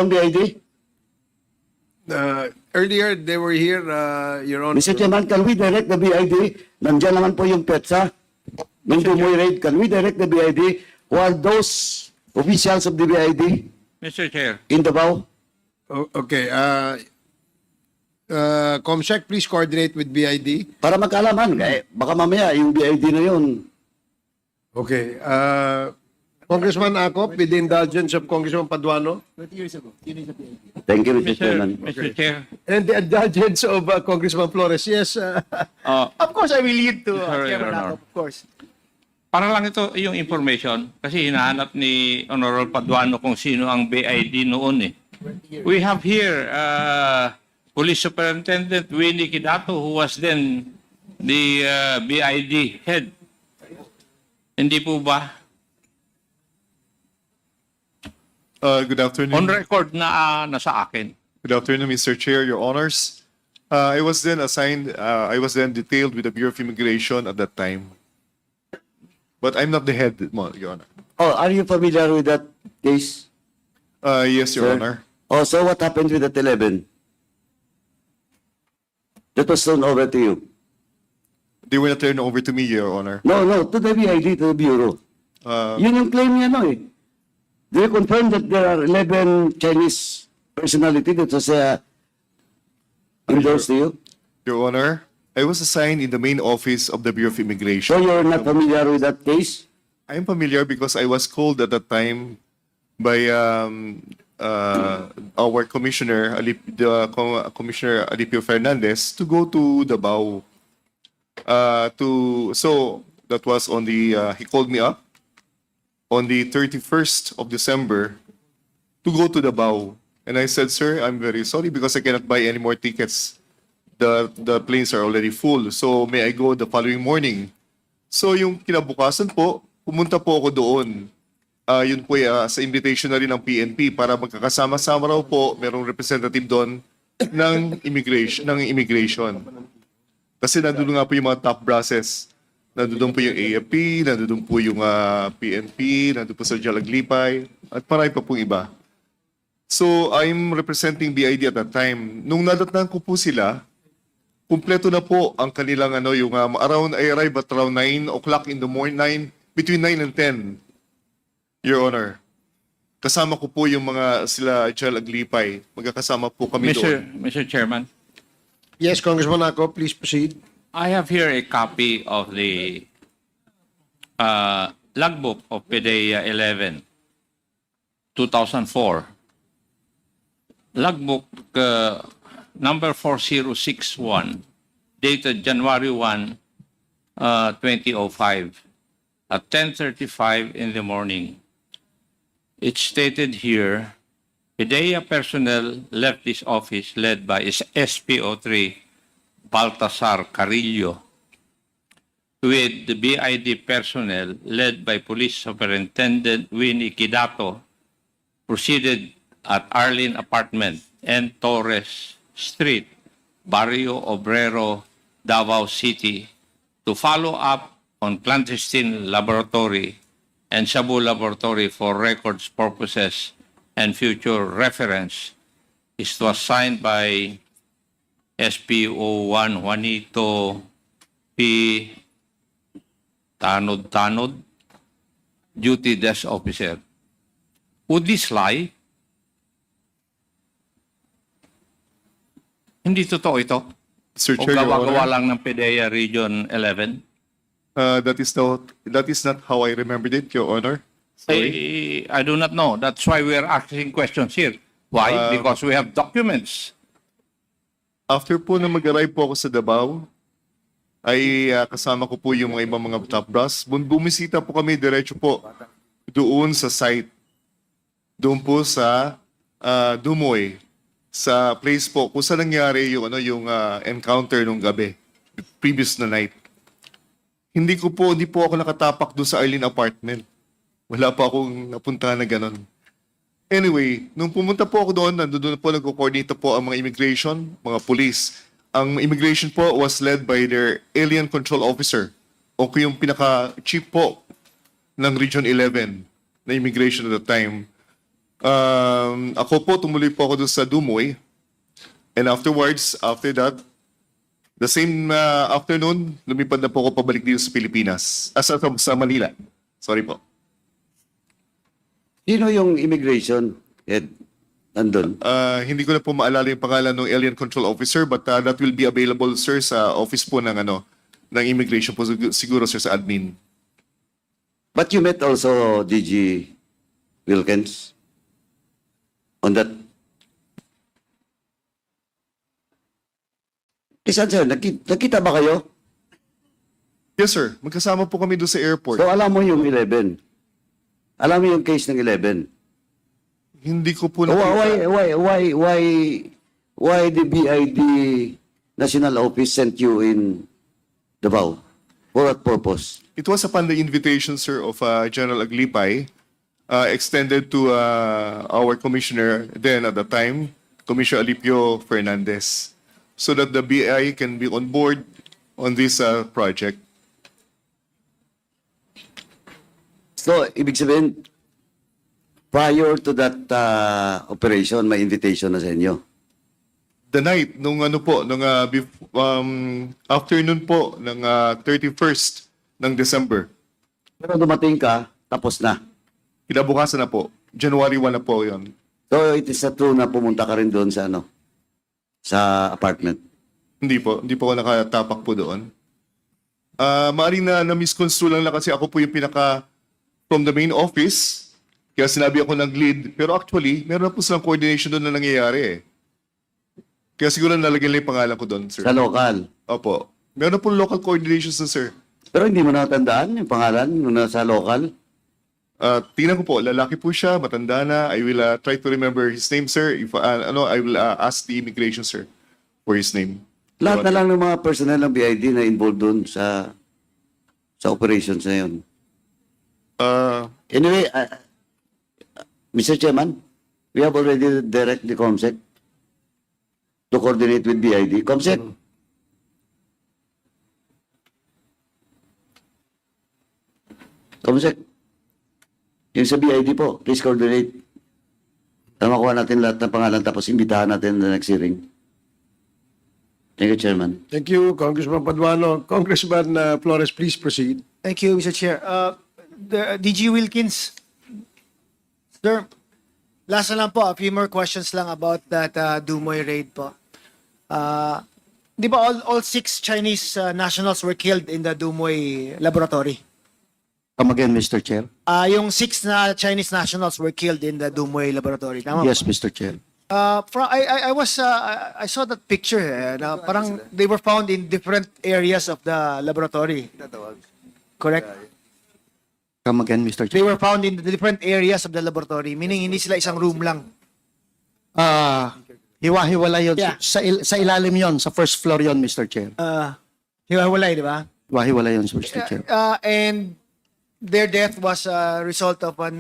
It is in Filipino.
Ang BID? Earlier, they were here, Your Honor. Mr. Chairman, can we direct the BID? Nandiyan naman po yung PETSA. Nung tumoy raid, can we direct the BID? Who are those officials of the BID Mr. Chair, in Davao? Okay. Comsec, please coordinate with BID. Para magkaalaman, baka mamaya yung BID na yun. Okay. Congressman Acop, with the indulgence of Congressman Paduano, Thank you, Mr. Chairman. Mr. Chair, and the indulgence of Congressman Flores. Yes. Of course, I will yield to Sorry, Your Chairman Honor. Acop, of course. para lang ito yung information kasi hinahanap ni Honorable Paduano kung sino ang BID noon eh. We have here Police Superintendent Winnie Kidato who was then the BID head. Hindi po ba? Good On afternoon. record na nasa akin. Good afternoon, Mr. Chair, Your Honors. I was then detailed with the Bureau of Immigration at that time. But I'm not the head, Your Honor. Oh, are you familiar with that case? Yes, Your Sir? Honor. Oh, so what happened with that 11? That was turned over to you. They were not turned over to me, Your Honor. No, to the BID, to the Bureau. Yun yung claim niya, no eh. Do you confirm that there are 11 Chinese personality that was endorsed to you? Your Honor, I was assigned in the main office of the Bureau of So Immigration. you're not familiar with that case? I'm familiar because I was called at that time by our commissioner, Commissioner Alipio Fernandez, to go to Davao. So that was on the, he called me up on the 31st of December to go to Davao. And I said, sir, I'm very sorry because I cannot buy any more tickets. The planes are already full. So may I go the following morning? So yung kinabukasan po, pumunta po ako doon. Yun po sa invitation na rin ng PNP para magkakasama-sama raw po, merong representative doon ng immigration. Kasi nandun nga po yung mga top brasses. Nandun po yung AFP, nandun po yung PNP, nandun po sa Jalaglipay, at marami pa pong iba. So, I'm representing BID at that time. Nung nadatnan ko po sila, kumpleto na po ang kanilang yung I arrived at around 9 o'clock in the morning, between 9 and 10, Your Honor. Kasama ko po yung mga sila Jalaglipay. Magkakasama po kami doon. Mr. Chairman, Yes, Congressman Acop, please proceed. I have here a copy of the logbook of PDEA 11, 2004. Logbook number 4061, dated January 1, 2005, at 10:35 in the morning. It's stated here, PDEA personnel left this office led by SPO3 Baltasar Carillo, with the BID personnel led by Police Superintendent Winnie Kidato, proceeded at Arlene Apartment and Torres Street, Barrio Obrero, Davao City, to follow up on clandestine laboratory and Shabu laboratory for records purposes and future reference. It was signed by SPO1 Juanito P. Tanod, Duty Desk Officer. Would this lie? Hindi totoo ito? Sir O Chair, Your gawa-gawa Honor, lang ng PDEA Region 11? that is not how I remembered it, Your Honor. Sorry. I do not know. That's why we are asking questions here. Why? Because we have documents. After po na mag-arrive po ako sa Davao, ay kasama ko po yung mga ibang mga top brass. Bumisita po kami diretso po doon sa site. Doon po sa Dumoy, sa place po kung saan nangyari yung encounter nung gabi, previous na night. Hindi po ako nakatapak doon sa Arlene Apartment. Wala pa akong napuntahan na ganun. Anyway, nung pumunta po ako doon, nandun po nagko-coordinate po ang mga immigration, mga police. Ang immigration po was led by their alien control officer o yung pinaka-chief po ng Region 11 na immigration at the time. Ako po, tumuloy po ako doon sa Dumoy. And afterwards, after that, the same afternoon, lumipad na po ako pabalik dito sa Pilipinas. Sa Manila. Sorry po. Sino yung immigration head nandun? Hindi ko na po maalala yung pangalan ng alien control officer, but that will be available, sir, sa office po ng ng immigration po siguro, sir, sa admin. But you met also DG Wilkins on that. Kisan sir, nakita ba kayo? Yes, sir. Magkasama po kami doon sa airport. So alam mo yung 11. Alam mo yung case ng 11. Hindi ko po So, nakita. why the BID National Office sent you in Davao? For what purpose? It was upon the invitation, sir, of General Aglipay, extended to our commissioner then at the time, Commissioner Alipio Fernandez, so that the BI can be on board on this project. So, ibig sabihin, prior to that operation, may invitation na sa inyo. The night, nung afternoon po, ng 31st ng December, Pero dumating ka, tapos na. kinabukasan na po, January 1 na po yon. So, it is true na pumunta ka rin doon sa sa apartment. Hindi po ako nakatapak po doon. Maaaring na-misconstrue lang kasi ako po yung from the main office, kaya sinabi ako nag-lead, pero actually, meron na po silang coordination doon na nangyayari eh. Kaya siguro nalagyan lang yung pangalan ko doon, sir. Sa local. Opo. Meron na po local coordinations na, sir. Pero hindi mo natandaan yung pangalan nung nasa local? Tingnan ko po, lalaki po siya, matanda na. I will try to remember his name, sir. If I will ask the immigration, sir, for his name. Lahat na lang ng mga personnel ng BID na involved doon sa operations na yun. Anyway, Mr. Chairman, we have already direct the COMSEC to coordinate with BID. COMSEC? COMSEC? Yung sa BID po, please coordinate. Para makuha natin lahat ng pangalan tapos imbitahan natin na next hearing. Thank you, Chairman. Thank you, Congressman Paduano. Congressman Flores, please proceed. Thank you, Mr. Chair. The DG Wilkins, sir, last na lang po, a few more questions lang about that Dumoy raid po. Di ba all 6 Chinese nationals were killed in the Dumoy laboratory? Come again, Mr. Chair. Yung 6 na Chinese nationals were killed in the Dumoy laboratory. Tama Yes, ba? Mr. Chair. I saw that picture na parang they were found in different areas of the laboratory. Correct? Come again, Mr. They Chair. were found in the different areas of the laboratory, meaning hindi sila isang room lang. Hiwa-hiwalay yun. Yeah. Sa ilalim yon, sa first floor yon, Mr. Chair. Hiwa-hiwalay, di ba? Hiwa-hiwalay yun, Mr. Chair. And their death was a result of an